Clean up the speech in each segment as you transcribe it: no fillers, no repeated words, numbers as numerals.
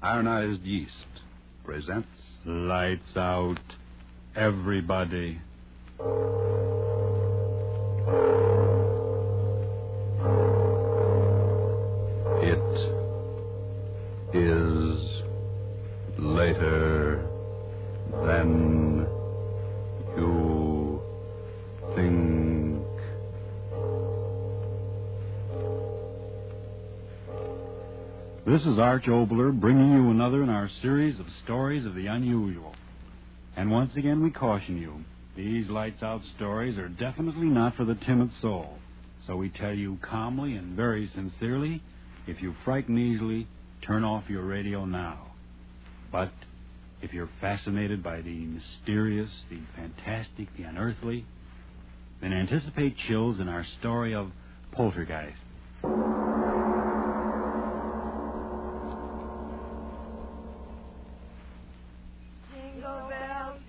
Ironized Yeast presents Lights Out, everybody. It is later than you think. This is Arch Oboler bringing you another in our series of stories of the unusual. And once again we caution you, these Lights Out stories are definitely not for the timid soul. So we tell you calmly and very sincerely, if you frighten easily, turn off your radio now. But if you're fascinated by the mysterious, the fantastic, the unearthly, then anticipate chills in our story of Poltergeist.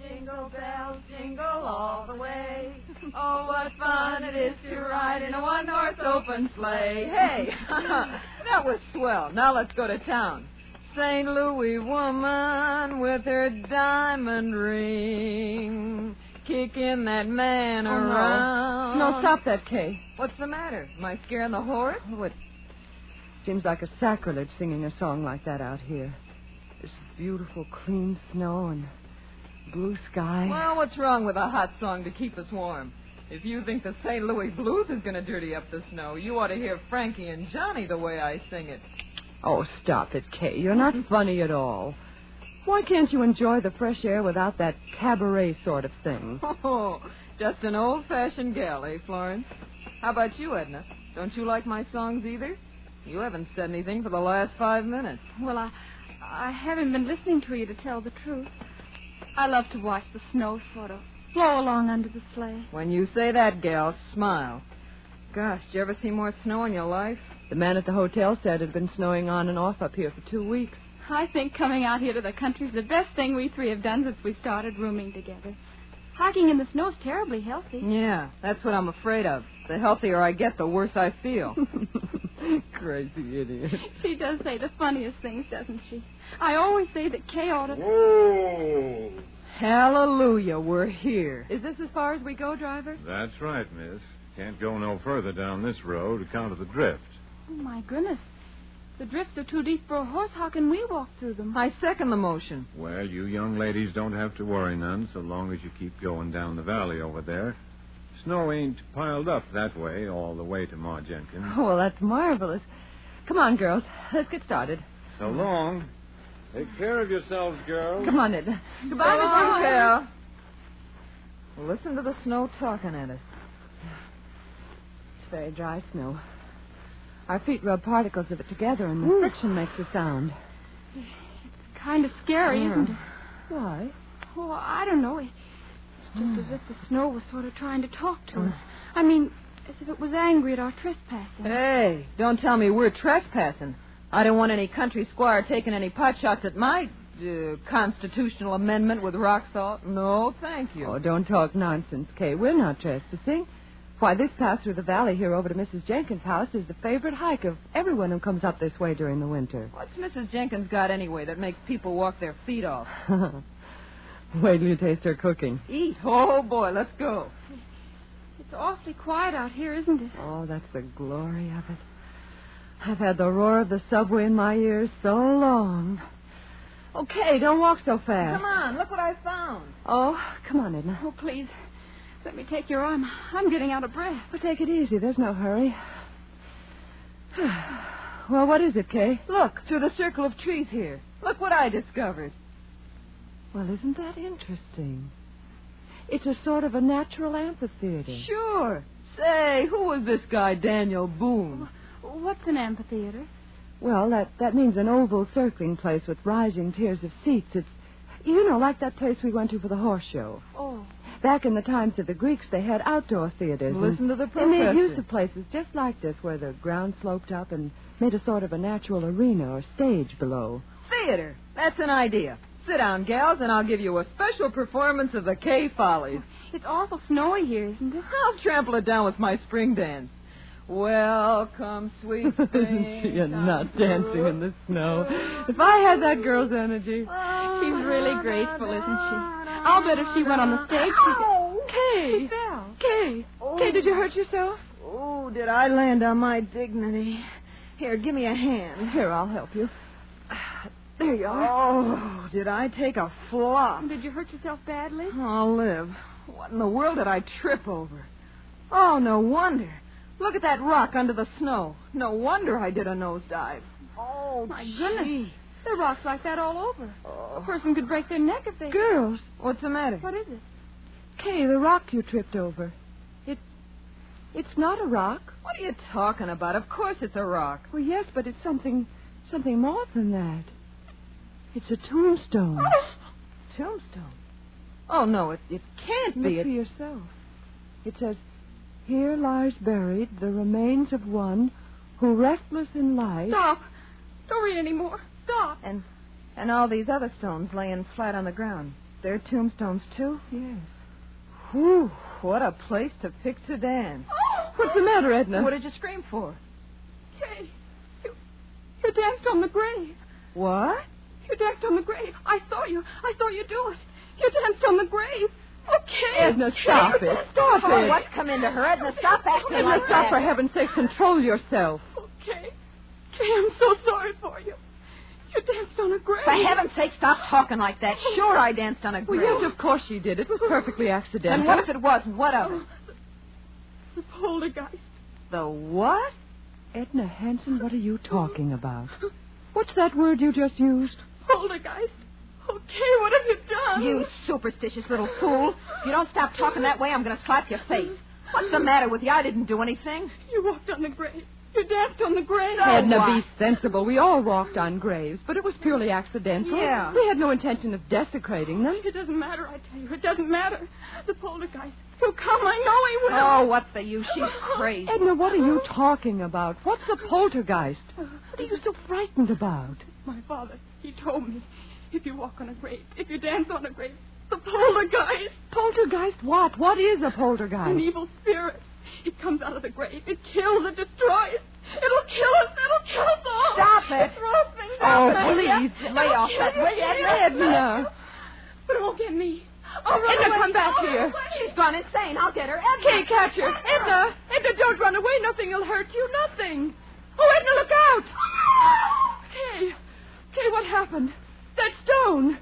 Jingle bells, jingle all the way. Oh, what fun it is to ride in a one-horse open sleigh. Hey, that was swell. Now let's go to town. St. Louis woman with her diamond ring, kicking that man around. No, stop that, Kay. What's the matter? Am I scaring the horse? Oh, it seems like a sacrilege singing a song like that out here. This beautiful, clean snow and blue sky. Well, what's wrong with a hot song to keep us warm? If you think the St. Louis blues is going to dirty up the snow, you ought to hear Frankie and Johnny the way I sing it. Oh, stop it, Kay. You're not funny at all. Why can't you enjoy the fresh air without that cabaret sort of thing? Oh, just an old-fashioned gal, eh, Florence? How about you, Edna? Don't you like my songs either? You haven't said anything for the last 5 minutes. Well, I haven't been listening to you, to tell the truth. I love to watch the snow sort of flow along under the sleigh. When you say that, gal, smile. Gosh, did you ever see more snow in your life? The man at the hotel said it had been snowing on and off up here for 2 weeks. I think coming out here to the country's the best thing we three have done since we started rooming together. Hiking in the snow's terribly healthy. Yeah, that's what I'm afraid of. The healthier I get, the worse I feel. Crazy idiot. She does say the funniest things, doesn't she? I always say that Kay ought to... Whoa! Hallelujah, we're here. Is this as far as we go, driver? That's right, miss. Can't go no further down this road account of the drift. Oh, my goodness. The drifts are too deep for a horse. How can we walk through them? I second the motion. Well, you young ladies don't have to worry none so long as you keep going down the valley over there. Snow ain't piled up that way all the way to Ma Jenkins. Oh, well, that's marvelous. Come on, girls. Let's get started. So long. Take care of yourselves, girls. Come on, Edna. Goodbye, Miss Gal. Listen to the snow talking at us. It's very dry snow. Our feet rub particles of it together, and the friction makes a sound. It's kind of scary, isn't it? Why? Oh, I don't know. It's just as if the snow was sort of trying to talk to us. I mean, as if it was angry at our trespassing. Hey, don't tell me we're trespassing. I don't want any country squire taking any pot shots at my constitutional amendment with rock salt. No, thank you. Oh, don't talk nonsense, Kay. We're not trespassing. Why, this path through the valley here over to Mrs. Jenkins' house is the favorite hike of everyone who comes up this way during the winter. What's Mrs. Jenkins got anyway that makes people walk their feet off? Wait till you taste her cooking. Eat. Oh, boy, let's go. It's awfully quiet out here, isn't it? Oh, that's the glory of it. I've had the roar of the subway in my ears so long. Okay, don't walk so fast. Come on, look what I found. Oh, come on, Edna. Oh, please. Let me take your arm. I'm getting out of breath. Well, take it easy. There's no hurry. Well, what is it, Kay? Look, through the circle of trees here. Look what I discovered. Well, isn't that interesting? It's a sort of a natural amphitheater. Sure. Say, who was this guy, Daniel Boone? What's an amphitheater? Well, that means an oval circling place with rising tiers of seats. It's, you know, like that place we went to for the horse show. Oh. Back in the times of the Greeks, they had outdoor theaters. Listen to the professor. They made use of places just like this, where the ground sloped up and made a sort of a natural arena or stage below. Theater. That's an idea. Sit down, gals, and I'll give you a special performance of the Kay Follies. It's awful snowy here, isn't it? I'll trample it down with my spring dance. Welcome, sweet spring. Isn't she a nut dancing in the snow? If I had that girl's energy. She's really graceful, isn't she? I'll bet if she went on the stage, Kay. Kay. Kay, did you hurt yourself? Oh, did I land on my dignity? Here, give me a hand. Here, I'll help you. There you are. Oh, did I take a flop? Did you hurt yourself badly? Oh, Liv, what in the world did I trip over? Oh, no wonder. Look at that rock under the snow. No wonder I did a nosedive. Oh, My goodness. There are rocks like that all over. Oh. A person could break their neck if they... Girls, What's the matter? What is it? Kay, the rock you tripped over. It's not a rock. What are you talking about? Of course it's a rock. Well, yes, but it's something more than that. It's a tombstone. Tombstone? Oh, no, it can't be. Look for yourself. It says, "Here lies buried the remains of one who, restless in life..." Stop. Don't read any more. Stop. And all these other stones laying flat on the ground. They're tombstones, too? Yes. Whew, what a place to pick to dance. What's the matter, Edna? What did you scream for? Kay, you danced on the grave. What? You danced on the grave. I saw you do it. You danced on the grave. Okay. Edna, stop it. Stop Oh, it. what's come into her? Edna, stop acting Edna, like stop, that. for heaven's sake. Control yourself. Okay. Kay, I'm so sorry for you. You danced on a grave. For heaven's sake, stop talking like that. Sure, I danced on a Well, grave. yes, of course she did. It was perfectly accidental. And what if it wasn't? What of it? The poltergeist. The what? Edna Hanson, what are you talking about? What's that word you just used? Poltergeist. Okay, what have you done? You superstitious little fool. If you don't stop talking that way, I'm going to slap your face. What's the matter with you? I didn't do anything. You walked on the grave. You danced on the grave. Edna, what? be sensible. We all walked on graves, but it was purely accidental. Yeah. We had no intention of desecrating them. It doesn't matter, I tell you. It doesn't matter. The poltergeist. He'll come. I know he will. Oh, what's the use? She's crazy. Edna, what are you talking about? What's a poltergeist? What are you so frightened about? My father, he told me, if you walk on a grave, if you dance on a grave, the poltergeist. Poltergeist what? What is a poltergeist? An evil spirit. It comes out of the grave. It kills. It destroys. It'll kill us. It'll kill us all. Stop it. It throws things Oh, out. please. Lay off that. Will you? Edna. But it won't get me. I'll run Edna, away. come back I'll here. run away. She's gone insane. I'll get her. Edna. Kay, catch her. Edna! Edna, don't run away. Nothing will hurt you. Nothing. Oh, Edna, look out! Kay. Kay, what happened? That stone.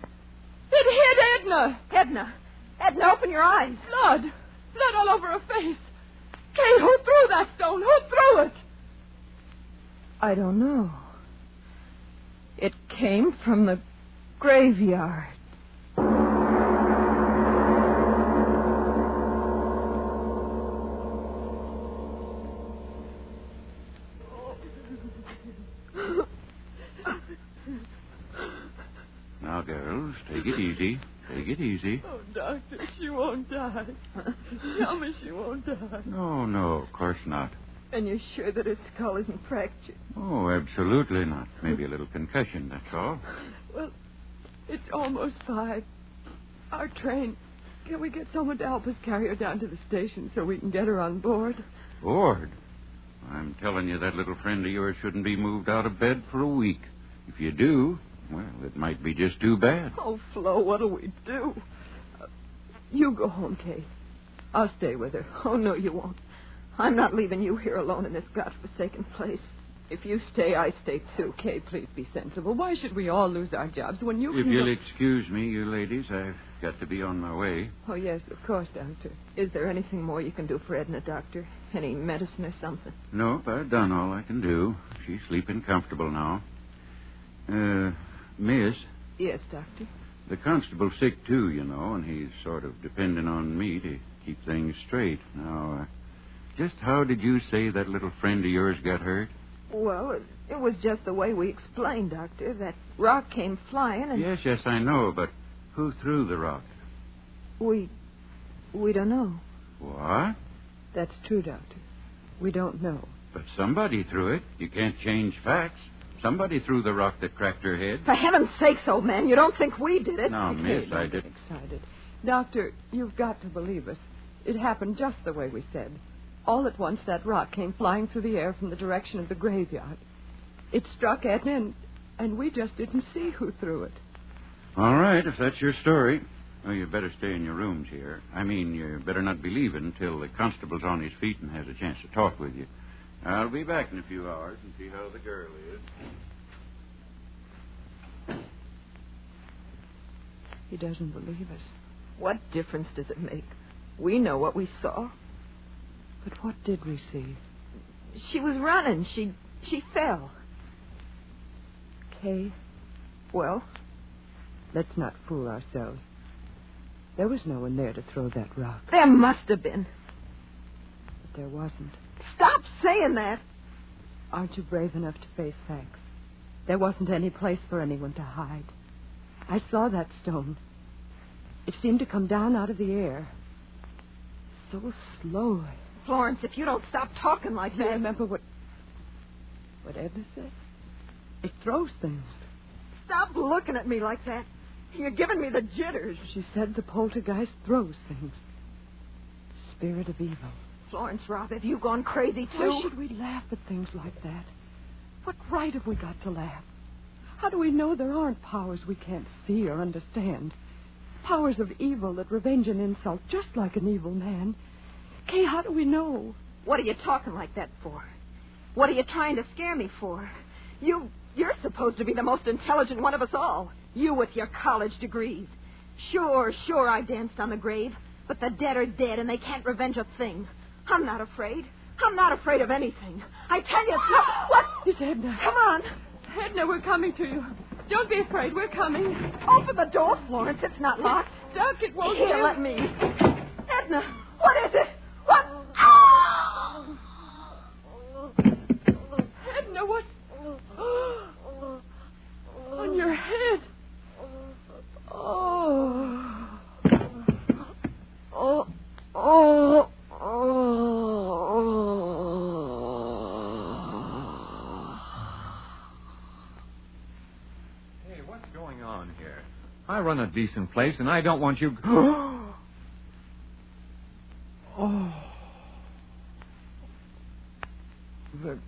It hit Edna. Edna, open your eyes. Blood. Blood all over her face. Kay, who threw that stone? Who threw it? I don't know. It came from the graveyard. Now, girls, take it easy. Take it easy. Oh, Doctor, she won't die. Tell me she won't die. No, of course not. And you're sure that his skull isn't fractured? Oh, absolutely not. Maybe a little concussion, that's all. Well, it's almost 5. Our train. Can we get someone to help us carry her down to the station so we can get her on board? Bored? I'm telling you, that little friend of yours shouldn't be moved out of bed for a week. If you do, well, it might be just too bad. Oh, Flo, what'll we do? You go home, Kay. I'll stay with her. Oh, no, you won't. I'm not leaving you here alone in this godforsaken place. If you stay, I stay too. Kay, please be sensible. Why should we all lose our jobs when you If can... you'll excuse me, you ladies, I've got to be on my way. Oh, yes, of course, Doctor. Is there anything more you can do for Edna, Doctor? Any medicine or something? Nope, I've done all I can do. She's sleeping comfortable now. Miss, Yes, Doctor. the constable's sick, too, you know, and he's sort of depending on me to keep things straight. Now, just how did you say that little friend of yours got hurt? Well, it was just the way we explained, Doctor. That rock came flying and... Yes, I know, but who threw the rock? We don't know. What? That's true, Doctor. We don't know. But somebody threw it. You can't change facts. Somebody threw the rock that cracked her head. For heaven's sakes, old man, you don't think we did it? Now, miss, Don't I get did. excited. Doctor, you've got to believe us. It happened just the way we said. All at once, that rock came flying through the air from the direction of the graveyard. It struck Edna, and we just didn't see who threw it. All right, if that's your story. Well, you better stay in your rooms here. I mean, you better not be leaving until the constable's on his feet and has a chance to talk with you. I'll be back in a few hours and see how the girl is. He doesn't believe us. What difference does it make? We know what we saw. But what did we see? She was running. She fell. Kay, Well, let's not fool ourselves. There was no one there to throw that rock. there must have been. But there wasn't. Stop saying that. Aren't you brave enough to face facts? There wasn't any place for anyone to hide. I saw that stone. It seemed to come down out of the air. So slowly. Florence, if you don't stop talking like You that... remember what Edna said? It throws things. Stop looking at me like that. You're giving me the jitters. She said the poltergeist throws things. The spirit of evil. Florence, Rob, have you gone crazy, too? Why should we laugh at things like that? What right have we got to laugh? How do we know there aren't powers we can't see or understand? Powers of evil that revenge an insult just like an evil man. Kay, how do we know? What are you talking like that for? What are you trying to scare me for? You're supposed to be the most intelligent one of us all. You with your college degrees. Sure, I danced on the grave. But the dead are dead and they can't revenge a thing. I'm not afraid. I'm not afraid of anything. I tell you, what? It's Edna. Come on. Edna, we're coming to you. Don't be afraid. We're coming. Open the door, Florence. It's not locked. Stuck. It won't Here, give. let me. Edna, what is it? What? Ah! Edna, what? On your head. Oh. Oh. Oh. Hey, what's going on here? I run a decent place, and I don't want you... Oh. The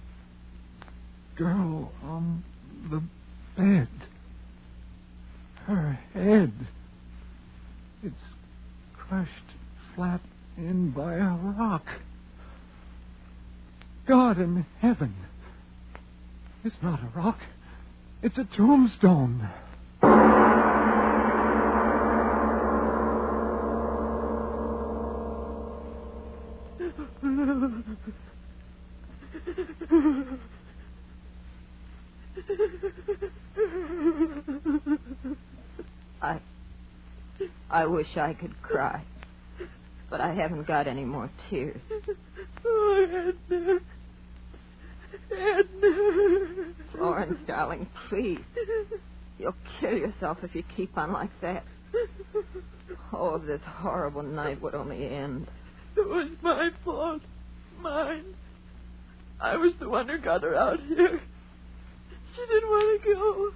girl on the bed. Her head. It's crushed flat in by a rock. God in heaven. It's not a rock. It's a tombstone. I wish I could cry. But I haven't got any more tears. Oh, Edna. Edna. Florence, darling, please. You'll kill yourself if you keep on like that. Oh, if this horrible night would only end. It was my fault. Mine. I was the one who got her out here. She didn't want to go.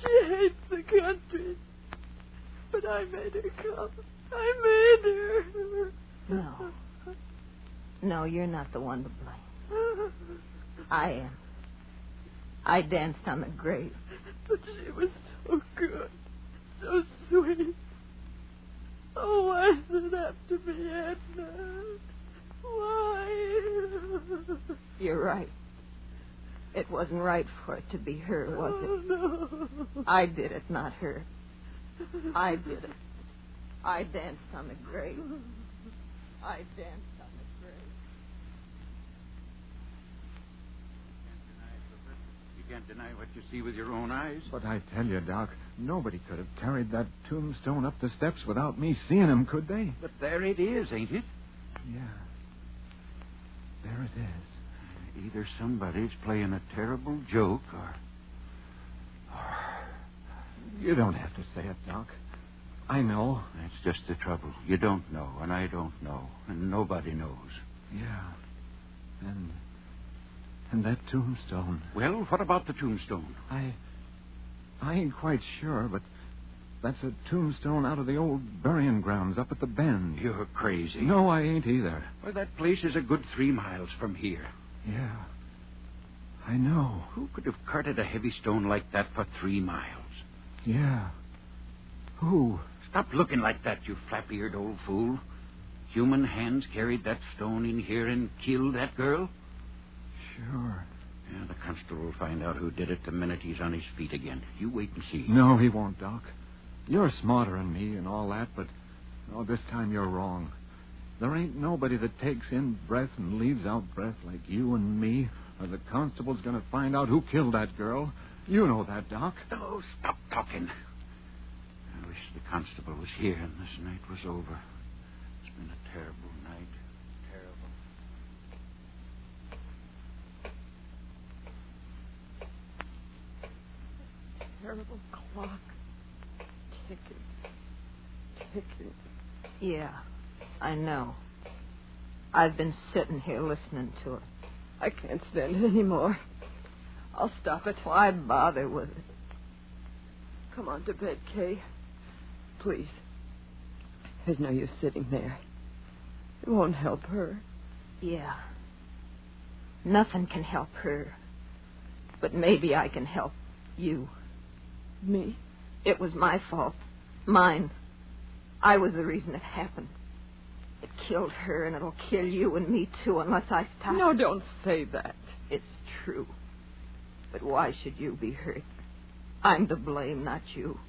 She hates the country. But I made her come. I made her. No. No, you're not the one to blame. I am. I danced on the grave. But she was so good. So sweet. Oh, why did it have to be Edna? Why? You're right. It wasn't right for it to be her, was it? Oh, no. I did it, not her. I did it. I danced on the grave. I danced on the grave. You can't deny what you see with your own eyes. But I tell you, Doc, nobody could have carried that tombstone up the steps without me seeing him, could they? But there it is, ain't it? Yeah. There it is. Either somebody's playing a terrible joke or... You don't have to say it, Doc. I know. That's just the trouble. You don't know, and I don't know, and nobody knows. Yeah. And that tombstone. Well, what about the tombstone? I ain't quite sure, but That's a tombstone out of the old burying grounds up at the bend. You're crazy. No, I ain't either. Well, that place is a good 3 miles from here. Yeah. I know. Who could have carted a heavy stone like that for 3 miles? Yeah. Who? Stop looking like that, you flap-eared old fool. Human hands carried that stone in here and killed that girl? Sure. Yeah, the constable will find out who did it the minute he's on his feet again. You wait and see. No, he won't, Doc. You're smarter than me and all that, but this time you're wrong. There ain't nobody that takes in breath and leaves out breath like you and me, or the constable's going to find out who killed that girl. You know that, Doc. Oh, stop talking. I wish the constable was here and this night was over. It's been a terrible night. Terrible. Terrible clock. Ticking. Yeah, I know. I've been sitting here listening to it. I can't stand it anymore. I'll stop it. Why bother with it? Come on to bed, Kay. Please. There's no use sitting there. It won't help her. Yeah. Nothing can help her. But maybe I can help you. Me? It was my fault. Mine. I was the reason it happened. It killed her, and it'll kill you and me, too, unless I stop. No, don't say that. It's true. But why should you be hurt? I'm to blame, not you.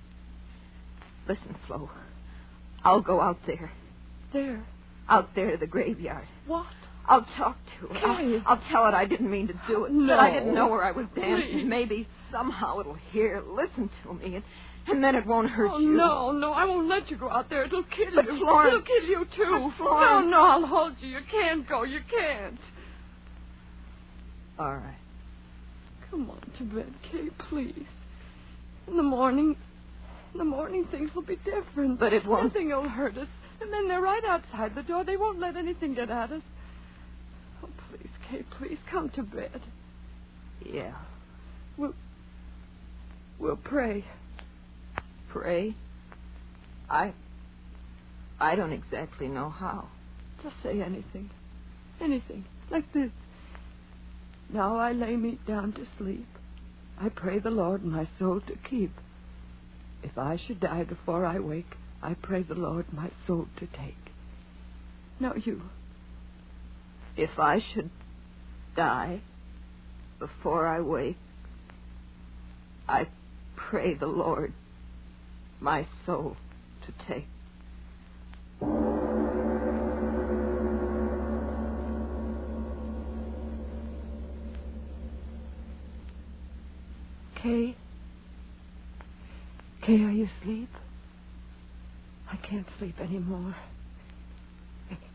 Listen, Flo. I'll go out there. There? Out there to the graveyard. What? I'll talk to her. Kay. I'll tell it I didn't mean to do it. No. That I didn't know where I was dancing. Please. Maybe somehow it'll hear, listen to me, and then it won't hurt you. No, I won't let you go out there. It'll kill But you. Florence... It'll kill you, too. But Florence... No, I'll hold you. You can't go. You can't. All right. Come on to bed, Kay, please. In the morning things will be different. But it won't. Nothing will hurt us. And then they're right outside the door. They won't let anything get at us. Oh, please, Kay, please come to bed. Yeah. We'll pray. Pray? I don't exactly know how. Just say anything. Anything. Like this. Now I lay me down to sleep. I pray the Lord my soul to keep. If I should die before I wake, I pray the Lord my soul to take. Now you. If I should die before I wake, I pray the Lord my soul to take. Kay, are you asleep? I can't sleep anymore.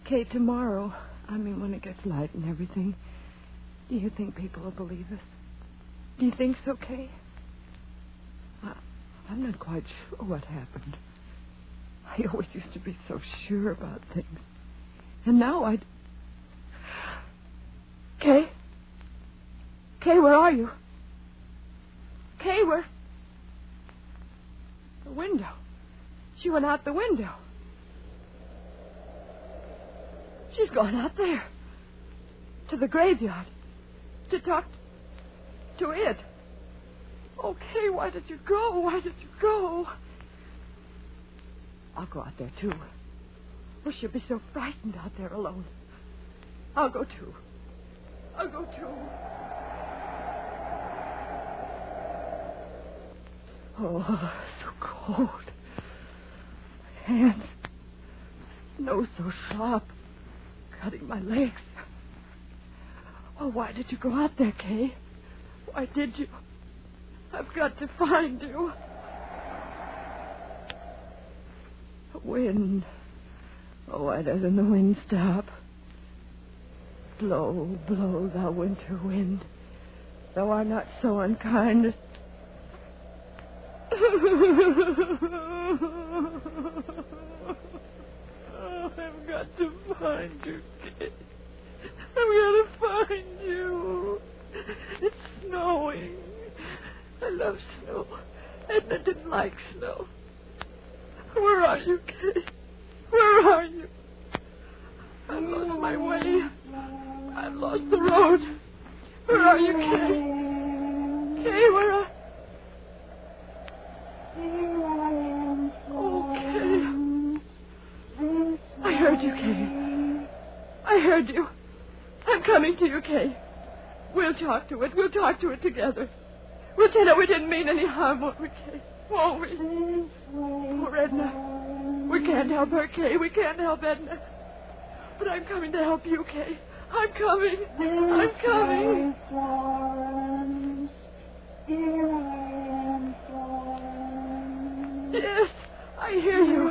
Kay, tomorrow, when it gets light and everything, do you think people will believe us? Do you think so, Kay? I'm not quite sure what happened. I always used to be so sure about things. And now Kay? Kay, where are you? Kay, where? The window. She went out the window. She's gone out there. To the graveyard. To talk to it. Oh, Kay, why did you go? Why did you go? I'll go out there, too. Oh, she'll be so frightened out there alone. I'll go, too. Oh, so cold. My hands. Snow so sharp. Cutting my legs. Oh, why did you go out there, Kay? Why did you? I've got to find you. The wind. Oh, why doesn't the wind stop? Blow, blow, thou winter wind. Thou art not so unkind as... Oh, I've got to find you, kid. I've got to find you. It's snowing. I love snow. Edna didn't like snow. Where are you, Kay? Where are you? I've lost my way. I've lost the road. Where are you, Kay? Kay, where are... Oh, Kay. I heard you, Kay. I heard you. I'm coming to you, Kay. We'll talk to it. We'll talk to it together. We'll tell her we didn't mean any harm, won't we, Kay? Won't we? Poor Edna. We can't help her, Kay. We can't help Edna. But I'm coming to help you, Kay. I'm coming. I'm coming. Florence. Here I am, Florence. Yes, I hear you.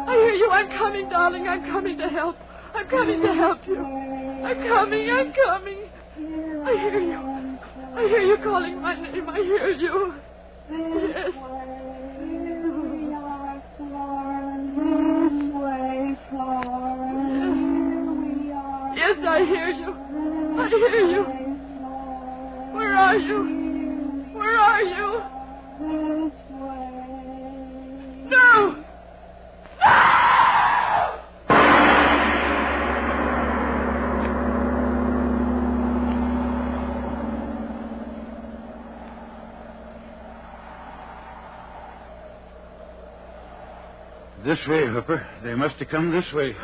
I hear you. I'm coming, darling. I'm coming to help. I'm coming to help you. I'm coming. I'm coming. I hear you. I hear you calling my name. I hear you. Yes. Here we are, Florence. This way, Florence. Here we are. Yes, I hear you. I hear you. Where are you? Where are you? This way. No! No! This way, Hooper. They must have come this way.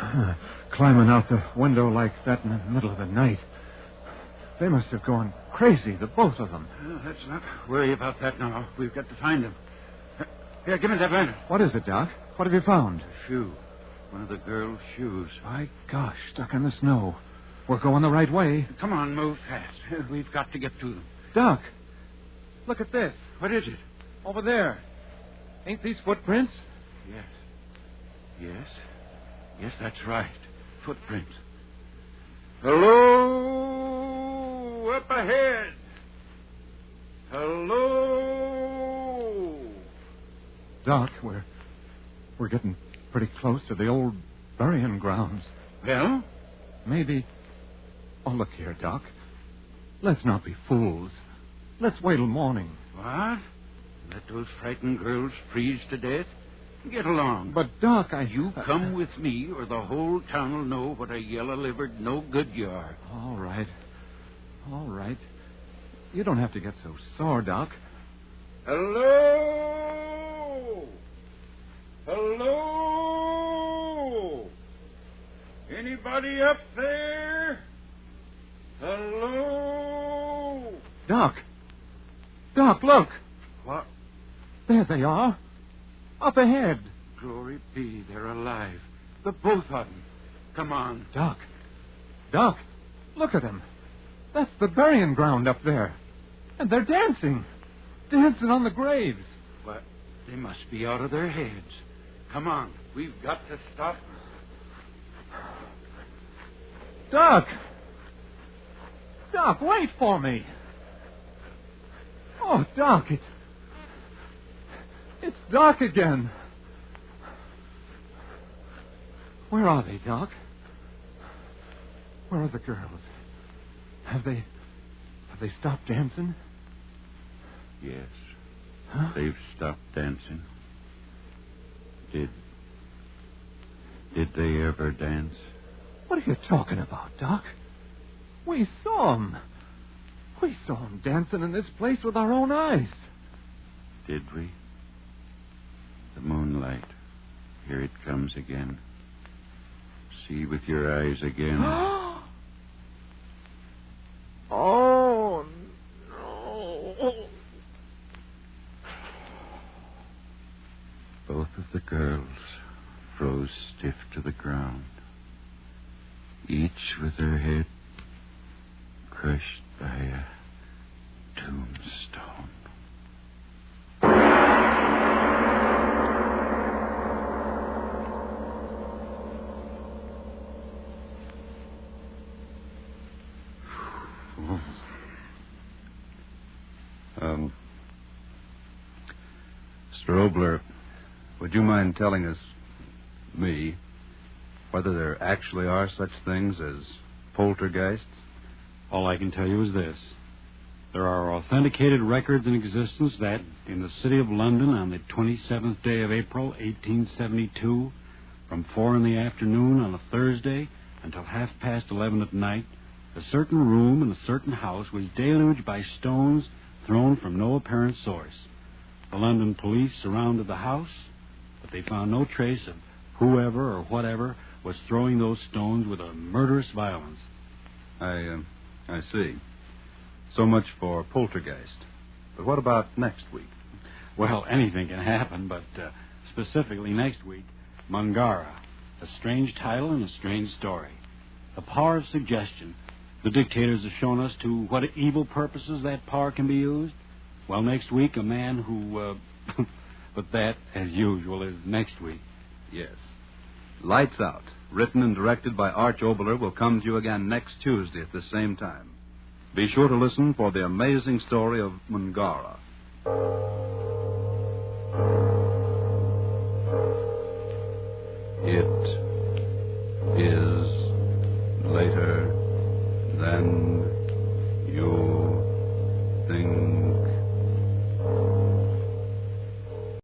Climbing out the window like that in the middle of the night. They must have gone crazy, the both of them. Well, let's not worry about that now. We've got to find them. Here, give me that lantern. What is it, Doc? What have you found? A shoe. One of the girl's shoes. My gosh, stuck in the snow. We're going the right way. Come on, move fast. We've got to get to them. Doc, look at this. What is it? Over there. Ain't these footprints? Yes. Yes. Yes, that's right. Footprints. Hello! Up ahead! Hello! Doc, we're getting pretty close to the old burying grounds. Well? Maybe... Oh, look here, Doc. Let's not be fools. Let's wait till morning. What? Let those frightened girls freeze to death? Get along. But, Doc, You come with me, or the whole town will know what a yellow-livered no-good you are. All right. All right. You don't have to get so sore, Doc. Hello? Hello? Anybody up there? Hello? Doc! Doc, look! What? There they are. Up ahead. Glory be, they're alive. The both of them. Come on. Doc. Doc, look at them. That's the burying ground up there. And they're dancing. Dancing on the graves. What? They must be out of their heads. Come on. We've got to stop them. Doc! Doc, wait for me. Oh, Doc, it's dark again. Where are they, Doc? Where are the girls? Have they stopped dancing? Yes. Huh? They've stopped dancing. Did they ever dance? What are you talking about, Doc? We saw them. We saw them dancing in this place with our own eyes. Did we? The moonlight. Here it comes again. See with your eyes again. Oh, no. Both of the girls froze stiff to the ground, each with her head crushed by a tombstone. Mr. Oboler, would you mind telling us, me, whether there actually are such things as poltergeists? All I can tell you is this. There are authenticated records in existence that, in the city of London on the 27th day of April, 1872, from 4 in the afternoon on a Thursday until 11:30 at night, a certain room in a certain house was deluged by stones thrown from no apparent source. The London police surrounded the house, but they found no trace of whoever or whatever was throwing those stones with a murderous violence. I see. So much for Poltergeist. But what about next week? Well, anything can happen, but specifically next week, Mungara. A strange title and a strange story. The power of suggestion. The dictators have shown us to what evil purposes that power can be used. Well, next week, a man who... but that, as usual, is next week. Yes. Lights Out, written and directed by Arch Oboler, will come to you again next Tuesday at the same time. Be sure to listen for the amazing story of Mungara.